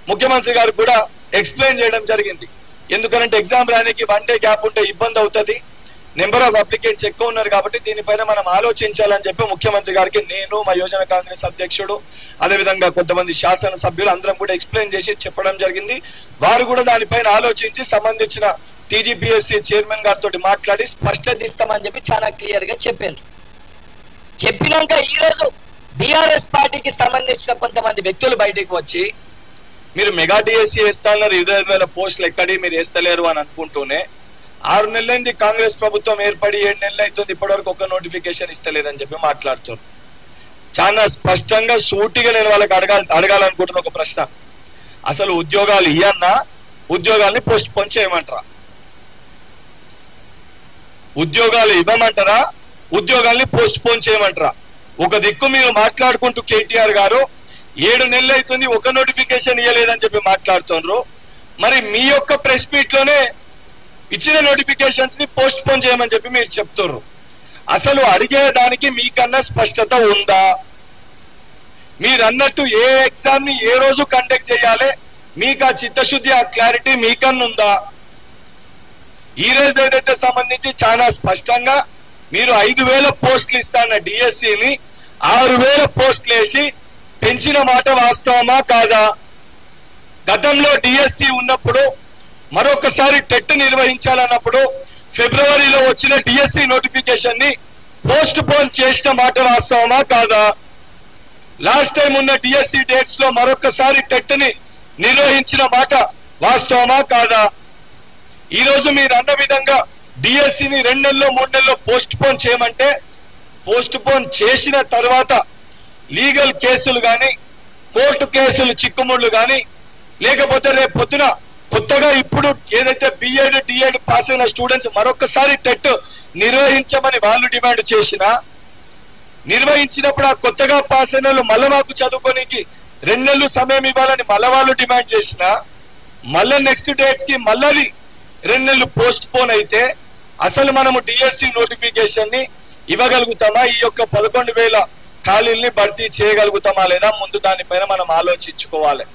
ముఖ్యమంత్రి గారు కూడా ఎక్స్ప్లెయిన్ చేయడం జరిగింది. ఎందుకంటే ఎగ్జామ్ రానికి 1 డే గ్యాప్ ఉంటే ఇబ్బంది అవుతుంది, నెంబర్ ఆఫ్ అప్లికెంట్స్ ఎక్కువ ఉన్నారు కాబట్టి దీనిపైన మనం ఆలోచించాలని చెప్పి ముఖ్యమంత్రి గారికి నేను, మా యువజన కాంగ్రెస్ అధ్యక్షుడు, అదేవిధంగా కొంతమంది శాసనసభ్యులు అందరం కూడా ఎక్స్ప్లెయిన్ చేసి చెప్పడం జరిగింది. వారు కూడా దానిపైన ఆలోచించి సంబంధించిన టీజీపీఎస్సీ చైర్మన్ గారితో మాట్లాడి స్పష్టత ఇస్తామని చెప్పి చాలా క్లియర్ గా చెప్పారు. చెప్పినాక ఈ రోజు బీఆర్ఎస్ పార్టీకి సంబంధించిన కొంతమంది వ్యక్తులు బయటకు వచ్చి మీరు మెగా డిఎస్సీ వేస్తున్నారు, 25,000 పోస్టులు ఎక్కడి మీరు వేస్తలేరు అని అనుకుంటూనే 6 నెలలైంది కాంగ్రెస్ ప్రభుత్వం ఏర్పడి 7 నెలలు అవుతుంది, ఇప్పటివరకు ఒక నోటిఫికేషన్ ఇస్తలేదని చెప్పి మాట్లాడుతున్నారు. చాలా స్పష్టంగా సూటిగా నేను వాళ్ళకి అడగాలనుకుంటున్న ఒక ప్రశ్న, అసలు ఉద్యోగాలు ఇయ్యన్నా ఉద్యోగాల్ని పోస్ట్ పోన్ చేయమంటారా? ఉద్యోగాలు ఇవ్వమంటారా? ఉద్యోగాల్ని పోస్ట్ పోన్ చేయమంటారా? ఒక దిక్కు మీరు మాట్లాడుకుంటూ కేటీఆర్ గారు 7 నెలలు అవుతుంది ఒక నోటిఫికేషన్ ఇవ్వలేదని చెప్పి మాట్లాడుతున్నారు. మరి మీ యొక్క ప్రెస్ మీట్ లోనే ఇచ్చిన నోటిఫికేషన్స్ ని పోస్ట్ పోన్ చేయమని చెప్పి మీరు చెప్తున్నారు. అసలు అడిగేదానికి మీకన్నా స్పష్టత ఉందా? మీరు అన్నట్టు ఏ ఎగ్జామ్ ని ఏ రోజు కండక్ట్ చేయాలి, మీకు ఆ చిత్తశుద్ధి, ఆ క్లారిటీ మీకన్నా ఉందా? ఈ రోజు ఏదైతే సంబంధించి చాలా స్పష్టంగా మీరు 5,000 పోస్టులు ఇస్తాన్న డిఎస్సిని 6,000 పోస్టులు వేసి పెంచిన మాట వాస్తవమా కాదా? గతంలో డిఎస్సి ఉన్నప్పుడు మరొకసారి టెట్ నిర్వహించాలన్నప్పుడు ఫిబ్రవరిలో వచ్చిన డిఎస్సి నోటిఫికేషన్ ని పోస్ట్ పోన్ చేసిన మాట వాస్తవమా కాదా? లాస్ట్ టైం ఉన్న డిఎస్సి డేట్స్ లో మరొకసారి టెట్ ని నిర్వహించిన మాట వాస్తవమా కాదా? ఈ రోజు మీరు అన్న విధంగా డిఎస్సిని 2 నెలల్లో 3 నెలల్లో పోస్ట్ పోన్ చేయమంటే పోస్ట్ పోన్ చేసిన తర్వాత లీగల్ కేసులు కానీ, కోర్టు కేసులు చిక్కుముళ్ళు కానీ, లేకపోతే రేపు పొద్దున కొత్తగా ఇప్పుడు ఏదైతే బిఎడ్ డిఎడ్ పాస్ అయిన స్టూడెంట్స్ మరొకసారి టెట్ నిర్వహించమని వాళ్ళు డిమాండ్ చేసినా, నిర్వహించినప్పుడు ఆ కొత్తగా పాస్ అయిన వాళ్ళు మళ్ళీ మాకు చదువుకోనికి 2 నెలలు సమయం ఇవ్వాలని మళ్ళీ వాళ్ళు డిమాండ్ చేసినా, మళ్ళీ నెక్స్ట్ డేట్స్ కి మళ్ళీ 2 నెలలు పోస్ట్ పోన్ అయితే అసలు మనము డిఎస్సి నోటిఫికేషన్ ని ఇవ్వగలుగుతామా? ఈ యొక్క 11,000 ఖాళీల్ని భర్తీ చేయగలుగుతామా లేదా? ముందు దానిపైన మనం ఆలోచించుకోవాలి.